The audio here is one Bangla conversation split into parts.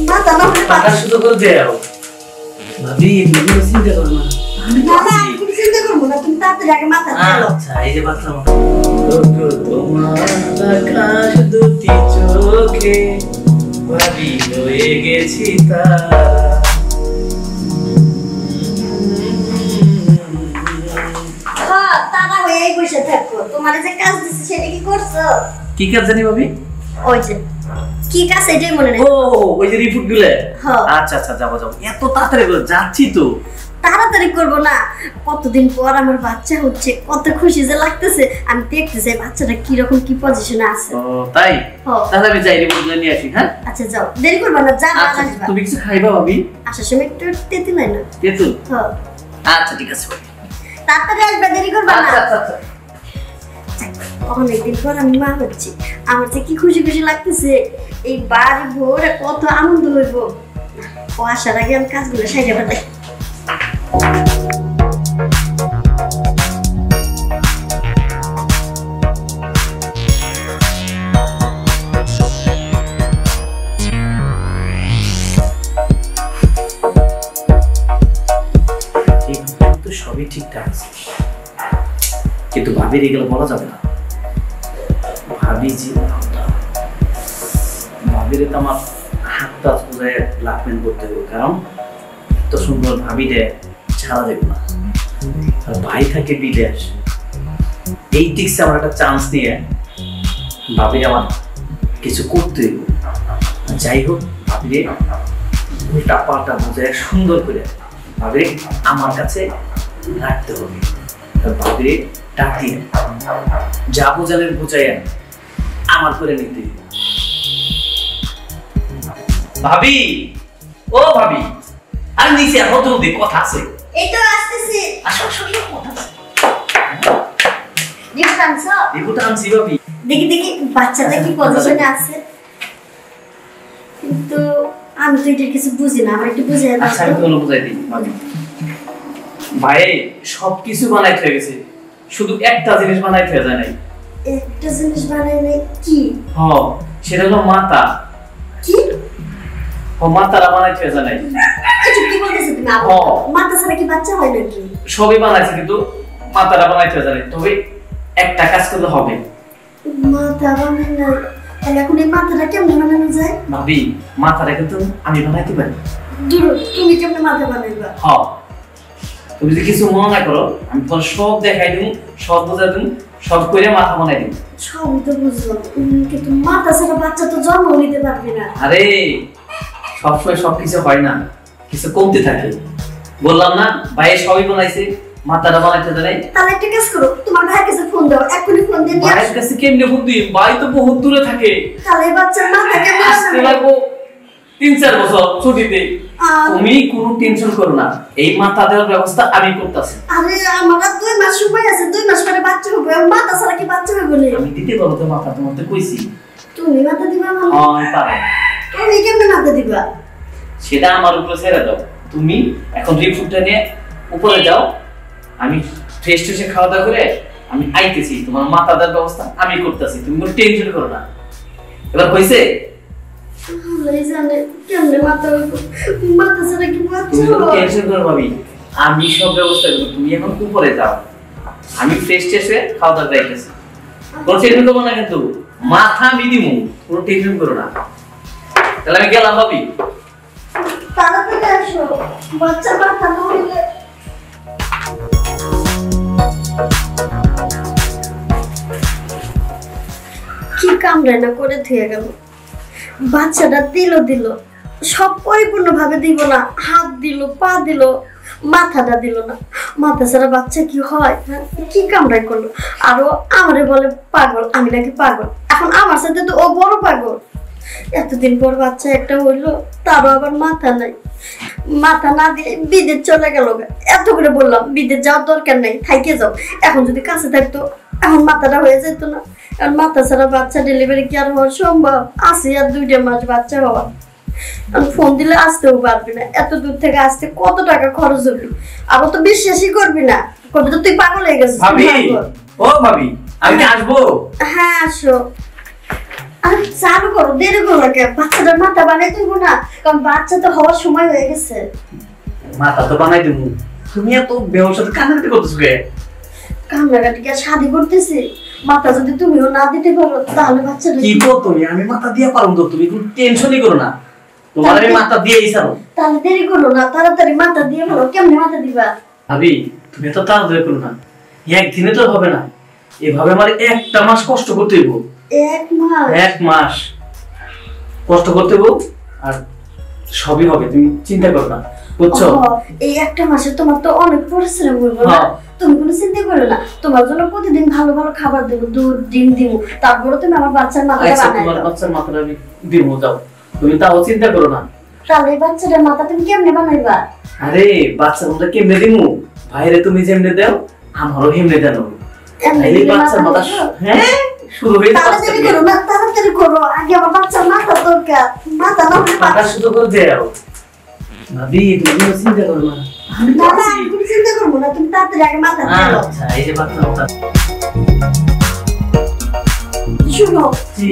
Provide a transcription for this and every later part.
মাথা না টাকা শুধু করে দেও ভাবি তুমি চিন্তা করো না আমি বাবা তুমি চিন্তা করো না তুমি তাড়াতাড়ি আগে মাথা ফেলো আচ্ছা এই যে বাথরুম তোমার আকাশ দুটি চোখে ভাবি হয়ে গেছি তারা হ্যাঁ তারা হয়ে বসে থাকো তোমার যে কাজ দিছে সেটা কি করছো কি কাজ জানি ভাবি ওই যে কি কাজ এটাই মনে নেই ও ওই যে রিপোর্ট গুলো হ্যাঁ আচ্ছা আচ্ছা যাবো যাবো এত তাড়াতাড়ি করে যাচ্ছি তো তাড়াতাড়ি করবো না কতদিন পর আমার বাচ্চা হচ্ছে কত খুশি যে লাগতেছে আমি দেখতে চাই বাচ্চাটা কি রকম কি পজিশনে আছে ও তাই হ্যাঁ। তাহলে আমি যাই রিপোর্ট গুলো নিয়ে আসি হ্যাঁ আচ্ছা যাও দেরি করবা না যা আচ্ছা আসবা তুমি কিছু খাইবা ভাবি আসার সময় একটু তেঁতুল নাই না তেঁতুল হ্যাঁ আচ্ছা ঠিক আছে ভাবি তাড়াতাড়ি আসবা দেরি করবা না আচ্ছা আচ্ছা অনেকদিন পর আমি মা হচ্ছি আমার যে কি খুশি খুশি লাগতেছে এই বাড়ি ভোরে কত আনন্দ হইব ও আসার আগে আমি কাজগুলো সাইডে ফেলাই সবই ঠিকঠাক আছে কিন্তু ভাবির এগুলো বলা যাবে না ভাবি যে ভাবিরে তো আমার হাতটা বুঝে লাভমেন করতে হবে কারণ এত সুন্দর ভাবিরে ছাড়া দেব না আর ভাই থাকে বিদেশ এই টিক্সে আমার একটা চান্স নিয়ে ভাবিরে আমার কিছু করতে হইব যাই হোক ভাবিরে উল্টা পাল্টা বুঝে সুন্দর করে ভাবিরে আমার কাছে রাখতে হবে ভাবিরে ডাকিয়ে যা বোঝালেন বোঝাইয়া আমার করে নিতে ভাবি ও ভাবি আর নিচে কত দিয়ে কথা আছে এই তো আসতেছি আসো আসো কথা আছে রিপোর্ট আনছো রিপোর্ট আনছি ভাবি দেখি দেখি বাচ্চাটা কি পজিশনে আছে কিন্তু আমি তো এটা কিছু বুঝি না আমার একটু বুঝাই দাও আচ্ছা আমি তোমাকে বুঝাই দিই ভাবি ভাই সবকিছু বানাইতে হয়ে গেছে শুধু একটা জিনিস বানাইতে হয়ে যায় নাই একটা জিনিস বানাই নাই কি হ্যাঁ সেটা হলো মাথা কি ও মাথাটা বানাইতে হয়ে যায় নাই আচ্ছা কি বলতেছ তুমি আপু মাথা ছাড়া কি বাচ্চা হয় নাকি সবই বানাইছে কিন্তু মাথাটা বানাইতে হয়ে যায় নাই তবে একটা কাজ করলে হবে মাথা বানাই নাই তাহলে এখন এই মাথাটা কেমন বানানো যায় ভাবি মাথাটা কিন্তু আমি বানাইতে পারি দূর তুমি কেমন মাথা বানাইবা হ্যাঁ তুমি যদি কিছু মনে না করো আমি তোমার সব দেখাই দিব সব বোঝাই দিব সব করে মাথা বানাই দিব সবই তো বুঝলাম কিন্তু মাথা ছাড়া বাচ্চা তো জন্ম নিতে পারবে না আরে সবসময় সবকিছু হয় না কিছু কমতে থাকে বললাম না ভাই সবই বানাইছে মাথাটা বানাইতে জানাই তাহলে একটা কাজ করো তোমার ভাইয়ের কাছে ফোন দাও এখনই ফোন দিয়ে নিয়ে ভাইয়ের কাছে কেমনে ফোন দিই ভাই তো বহুত দূরে থাকে তাহলে বাচ্চার মাথা কেমন আসতে লাগবো 3-4 বছর ছুটিতে তুমি কোনো টেনশন করো না এই মাথা দেওয়ার ব্যবস্থা আমি করতেছি আরে আমার 2 মাস সময় আছে 2 মাস পরে বাচ্চা হবে মাথা ছাড়া কি বাচ্চা হবে বলে আমি দিতে পারবো তো মাথা তোমাকে কইছি তুমি মাথা দিবা মানে আমি পারবো তুমি কেমনে মাথা দিবা সেটা আমার উপরে ছেড়ে দাও তুমি এখন রিপোর্টটা নিয়ে উপরে যাও আমি ফ্রেশ ট্রেশে খাওয়া দাওয়া করে আমি আইতেছি তোমার মাথা দেওয়ার ব্যবস্থা আমি করতেছি তুমি কোনো টেনশন করো না এবার কইছে আল্লাহই জানে কেমনে মাথা হইব মাথা ছাড়া কি বাচ্চা তুমি কোনো হবে টেনশন করো ভাবি আমি সব ব্যবস্থা করব তুমি এখন উপরে যাও আমি ফ্রেশ ট্রেশে খাওয়া দাওয়া যাইতেছি কোনো টেনশন করো না কিন্তু মাথা আমি দিমু কোনো টেনশন করো না তাহলে আমি গেলাম ভাবি তাড়াতাড়ি আসো বাচ্চা মাথা না হইলে কি কামড়ায় না করে ধুয়ে গেল বাচ্চাটা দিল সব পরিপূর্ণভাবে দিব না হাত দিল পা দিল মাথাটা দিল না মাথা ছাড়া বাচ্চা কি হয় কি কামড়াই করলো আরো আমারে বলে পাগল আমি নাকি পাগল এখন আমার সাথে তো ও বড় পাগল এতদিন পর বাচ্চা একটা হইলো তারও আবার মাথা নাই মাথা না দিয়ে বিদেশ চলে গেল এত করে বললাম বিদেশ যাওয়ার দরকার নাই থাইকে যাও এখন যদি কাছে থাকতো এখন মাথাটা হয়ে যেত না আর মাথা ছাড়া বাচ্চা ডেলিভারি কি আর হওয়া সম্ভব আছে আর 2 মাস বাচ্চা হওয়া ফোন দিলে আসতেও পারবি না এত দূর থেকে আসতে কত টাকা খরচ হবে আবার তো বিশ্বাসই করবি না কবে তো তুই পাগল হয়ে গেছিস ভাবি ও ভাবি আমি আসবো হ্যাঁ আসো আর চালু করো, দেরি করো কে? বাচ্চাটার মাথা বানাই দিব না, কারণ বাচ্চা তো হওয়ার সময় হয়ে গেছে। মাথা তো বানাই দেবো, তুমি এত বেওর সাথে কান্নাকাটি করতেছো কে? কান্নাকাটি কে শাদি করতেছি, মাথা যদি তুমিও না দিতে পারো তাহলে বাচ্চাটা কি বল তুমি? আমি মাথা দিয়ে পারবো তো, তুমি কোনো টেনশনই করো না, তোমার আমি মাথা দিয়েই ছাড়ো। তাহলে দেরি করো না, তাড়াতাড়ি মাথা দিয়ে বলো। কেমনে মাথা দিবা? ভাবি তুমি এত তাড়াতাড়ি করো না, একদিনে তো হবে না, এভাবে আমার 1টা মাস কষ্ট করতে হইব। 1 মাস? 1 মাস কষ্ট করতে হইব, আর সবই হবে, তুমি চিন্তা করো না, বুঝছো? এই 1টা মাসে তোমার তো অনেক পরিশ্রম হইব না? তুমি কোনো চিন্তা করো না, তোমার জন্য প্রতিদিন ভালো ভালো খাবার দেবো, দুধ ডিম দিব, তারপরে তুমি আমার বাচ্চার মাথাটা বানাই তোমার দাও। বাচ্চার মাথাটা আমি দিব, যাও, তুমি তাও চিন্তা করো না। তাহলে এই বাচ্চাটার মাথা তুমি কেমনে বানাইবা? আরে বাচ্চার মাথা কেমনে দিমু? ভাইরে তুমি যেমনে দাও আমারও হেমনে দেন। এই বাচ্চার মাথা, হ্যাঁ শুরু হয়ে যাচ্ছে। তাড়াতাড়ি করো না, তাড়াতাড়ি করো, আগে আমার বাচ্চার মাথা দরকার। মাথা না হলে মাথা শুরু করে দাও। ভাবি তুমি কোনো চিন্তা করো না, আমি তো না, আছি। আমি কোনো চিন্তা করবো না, তুমি তাড়াতাড়ি আগে মাথা দাও। আচ্ছা এই যে বাচ্চার মাথা। শুনো,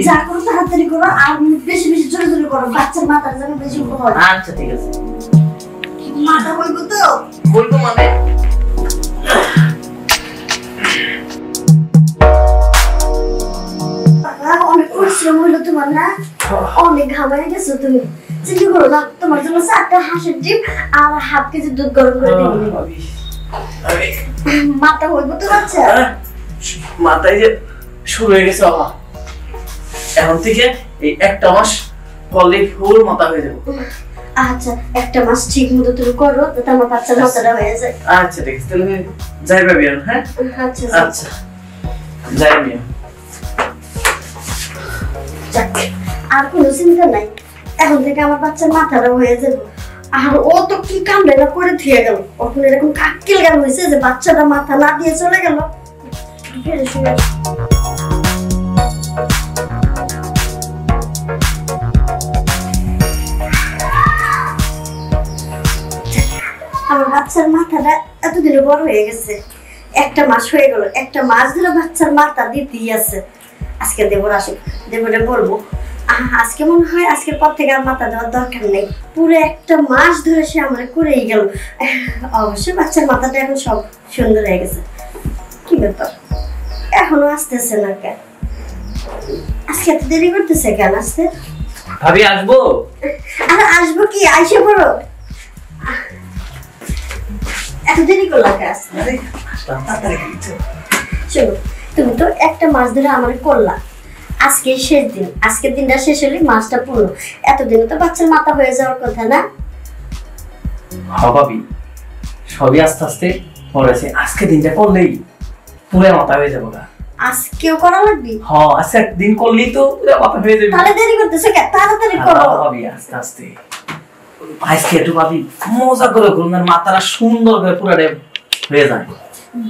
যা করো তাড়াতাড়ি করো, আর বেশি বেশি জোরে জোরে করো, বাচ্চার মাথার যেন বেশি উপকার হয়। আচ্ছা ঠিক আছে, মাথা বইবো তো? বলবো মানে অনেক পরিশ্রম হইলো তোমার না, অনেক ঘামাই গেছো তুমি। চিন্তা করো না, তোমার জন্য 4টা হাঁসের ডিম আর 1/2 কেজি দুধ গরম করে দিবি। মাথা হইবো তো বাচ্চা? মাথায় যে শুরু হয়ে গেছে বাবা, এখন থেকে এই 1টা মাস করলে ফুল মাথা হয়ে যাবে। আচ্ছা, 1টা মাস ঠিক মতো তুমি করো, যাতে আমার বাচ্চার মাথাটা হয়ে যায়। আচ্ছা ঠিক আছে, তাহলে যাই ভাবি। হ্যাঁ আচ্ছা আচ্ছা যাই মিয়া। যাক, আর কোনো চিন্তা নাই, এখন থেকে আমার বাচ্চার মাথাটা হয়ে যাবে। আর ও তো কি কামড়ে না করে থিয়ে গেল, এখন এরকম কাকিল গান হয়েছে যে বাচ্চাটা মাথা না দিয়ে চলে গেল। আমার বাচ্চার মাথাটা এতদিনে বড় হয়ে গেছে, 1টা মাস হয়ে গেল, 1টা মাস ধরে বাচ্চার মাথা দিতেই আছে। আজকে দেবর আসুক, দেবরে বলবো আজকে মনে হয় আজকের পর থেকে আর মাথা দেওয়ার দরকার নেই। পুরো 1টা মাস ধরে সে আমার করেই গেল। অবশ্যই বাচ্চার মাথাটা এখন সব সুন্দর হয়ে গেছে। কি ব্যাপার, এখনো আসতেছে না কেন? আজকে এত দেরি করতেছে কেন আসতে? ভাবি আসবো? আর আসবো কি, আইসে পড়ো। এত দেরি করলা কে আসতে? চলো, তুমি তো 1টা মাস ধরে আমার করলা, আজকে শেষ দিন, আজকের দিনটা শেষ হলে মাসটা পূর্ণ। এতদিনে তো বাচ্চার মাথা হয়ে যাওয়ার কথা না? হ্যাঁ ভাবি, সবই আস্তে আস্তে পড়েছে, আজকে দিনটা করলেই পুরো মাথা হয়ে যাবো। আজকেও করা লাগবে? হ্যাঁ আজকে একদিন করলেই তো পুরো মাথা হয়ে যাবে। তাহলে দেরি করতেছো কেন? তাড়াতাড়ি করো। ভাবি আস্তে আস্তে, আজকে একটু ভাবি মজা করে করুন, মাথাটা সুন্দর করে পুরোটা হয়ে যায়।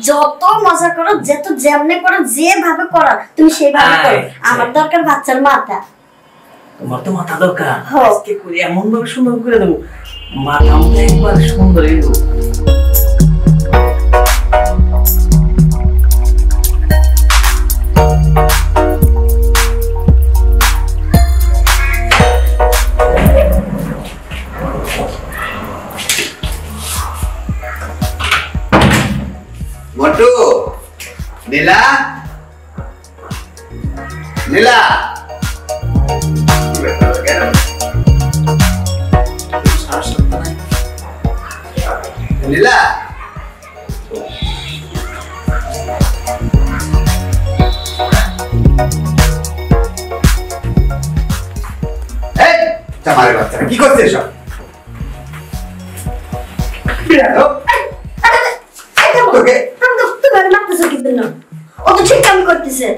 যত মজা করো, যত যেমনে করো, যেভাবে করো তুমি সেইভাবে করো। আমার দরকার বাচ্চার মাথা। তোমার তো মাথা দরকার, হ্যাঁ। আজকে করে এমন ভাবে সুন্দর করে দেবো, মাথা মতো একবার সুন্দর হয়ে দেবো। মোটু, নীলা, নীলা, নীলা, এই চামারের বাচ্চারা কি করছে এসব? তোকে তুমি মারতেছো কি জন্য? ও তো ঠিক কাম করতেছে।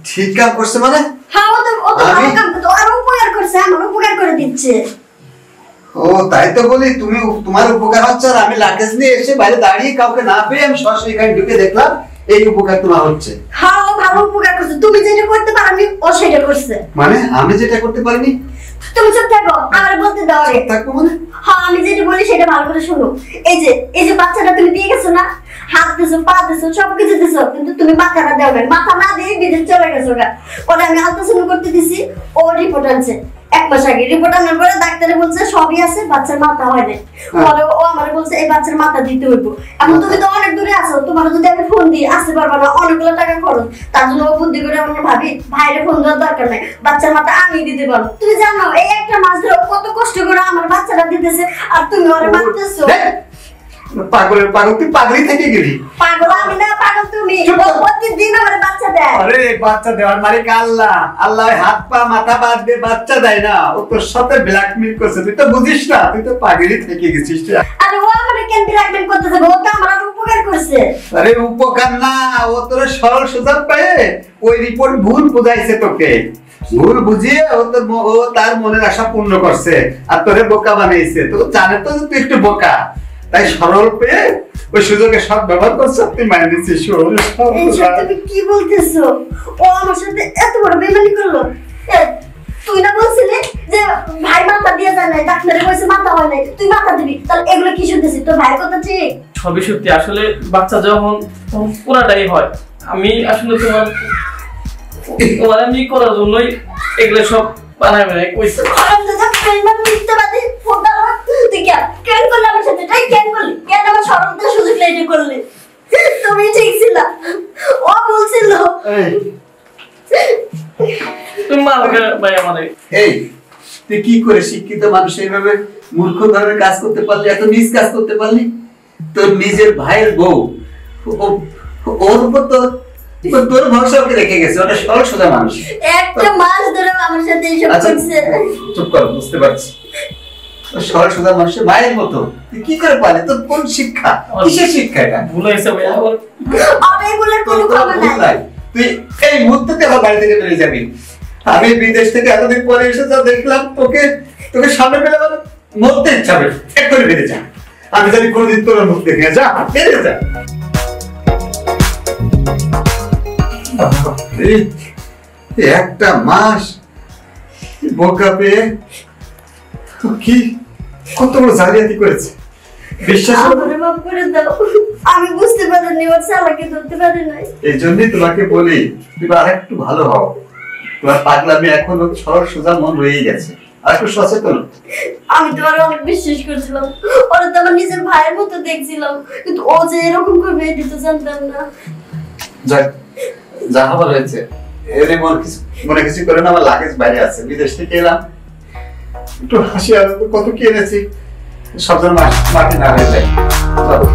ঠিক কাম করছে মানে? হ্যাঁ, ও তো ভালো কাম করতে, আর উপকার করছে, আমার উপকার করে দিচ্ছে। ও তাই তো বলি, তুমি তোমার উপকার হচ্ছে আর আমি লাগেজ নিয়ে এসে বাইরে দাঁড়িয়ে কাউকে না পেয়ে আমি সরাসরি এখানে ঢুকে দেখলাম এই উপকার তোমার হচ্ছে। হ্যাঁ, ও ভালো উপকার করছে। তুমি যেটা করতে পারোনি ও সেটা করছে। মানে আমি যেটা করতে পারিনি তুমি চুপ থাকো, আমার বলতে দাও রে। থাকবো মানে? হ্যাঁ, আমি যেটা বলি সেটা ভালো করে শোনো। এই যে বাচ্চাটা তুমি দিয়ে গেছো না, হাত দিছো, পা দিছো, সবকিছু দিছো, কিন্তু তুমি মাথাটা দাও না। মাথা না দিয়ে বিদেশ চলে গেছো গা। পরে আমি আলট্রাসাউন্ড করতে দিছি, ও রিপোর্ট আনছে 1 মাস আগে। রিপোর্ট আনার পরে ডাক্তারে বলছে সবই আছে, বাচ্চার মাথা হয় না। পরে ও আমারে বলছে এই বাচ্চার মাথা দিতে হইব। এখন তুমি তো অনেক দূরে আছো, তোমার যদি আমি ফোন দিই আসতে পারবা না, অনেকগুলো টাকা খরচ। তার জন্য ও বুদ্ধি করে আমরা ভাবি ভাইরে ফোন দেওয়ার দরকার নাই, বাচ্চার মাথা আমি দিতে পারবো। তুমি জানো এই একটা মাস ধরে ও কত কষ্ট করে আমার বাচ্চাটা দিতেছে, আর তুমি ওরে মারতেছো। পাগল তুই পাগলি থেকে গেলি। পাগল আমি না, পাগল তুমি। প্রতিদিন আমার বাচ্চা দেয়। আরে বাচ্চা দেওয়ার মালিক আল্লাহ। আল্লাহ হাত পা মাথা বাদ দিয়ে বাচ্চা দেয় না, ও তোর সাথে ব্ল্যাকমেল করছে। তুই তো বুঝিস না, তুই তো পাগলি থেকে গেছিস। আরে ও আমারে কেন ব্ল্যাকমেল করতেছে? ও তো আমার উপকার করছে। আরে উপকার না, ও তোর সরল সোজা পেয়ে ওই রিপোর্ট ভুল বুঝাইছে তোকে। ভুল বুঝিয়ে ও তার মনের আশা পূর্ণ করছে আর তোরে বোকা বানাইছে। তো জানে তো যে তুই একটু বোকা, তাই সরল পেয়ে ওই সুযোগে সব ব্যবহার করছে। তুই মানে নিচ্ছিস। তুমি কি বলতেছো? ও আমার সাথে এত বড় বেমানি করলো? তুই না বলছিলি যে ভাই মাথা দিয়ে যায় নাই, ডাক্তারে কইছে মাথা হয় নাই, তুই মাথা দিবি। তাহলে এগুলো কি শুনতেছিস? তোর ভাই কথা ঠিক? সবই সত্যি। আসলে বাচ্চা যখন পুরাটাই হয়, আমি আসলে তোমার আমি করার জন্যই এগুলো সব বানায় বানায় কইছি। হারামজাদা প্রেমা মিথ্যাবাদী ফোটা। তুই কেন করলি আমার সাথে? তাই কেন করলি? কেন আমার সরলতা সুযোগ লেটে করলি? তুমি ঠিক ছিল, ও বলছিল। তুমি মারো কেন ভাই আমারে? এই তুই কি করে শিক্ষিত মানুষ এইভাবে মূর্খ ধরনের কাজ করতে পারলি, এত নিজ কাজ করতে পারলি? তোর নিজের ভাইয়ের বউ, ওর উপর তোর ভরসা ওকে রেখে গেছে। ওটা সরল সোজা মানুষ। একটা মাস ধরে আমার সাথে এইসব করছে। চুপ কর, বুঝতে পারছি। সরল সোজা মানুষের মায়ের মতো তুই কি করে পারলি? তোর কোন শিক্ষা, কিসের শিক্ষা এটা? ভুল হয়েছে ভাই আমার। আমি বলে কোনো খবর নাই। তুই এই মুহূর্তে আমার বাড়ি থেকে বেরিয়ে যাবি। আমি বিদেশ থেকে এতদিন পরে এসে যা দেখলাম, তোকে সামনে পেলে আমার মরতে ইচ্ছা হবে। এক করে বেরিয়ে যা। আমি জানি কোনদিন তোর মুখ দেখে যা, বেরিয়ে যা। একটা মাস বোকা পেয়ে কি কত বড় জালিয়াতি করেছে, বিশ্বাস আমারে মাফ করে দাও। আমি বুঝতে পারিনি, ওর চালাকি ধরতে পারি নাই। এই জন্যই তোমাকে বলি তুমি আরেকটু ভালো হও। তোমার পাগলামি এখনো সরল সোজা মন রয়েই গেছে, আর একটু সচেতন। আমি তোমার অনেক বিশ্বাস করছিলাম, ওরা তো আমার নিজের ভাইয়ের মতো দেখছিলাম, কিন্তু ও যে এরকম করবে এটা তো জানতাম না। যাক, যা হবার হয়েছে। এর মনে কিছু করে না, আমার লাগেজ বাইরে আছে, বিদেশ থেকে এলাম, একটু হাসি আর কত কি এনেছি, সব যেন মাটি না হয়ে যায়। চলো।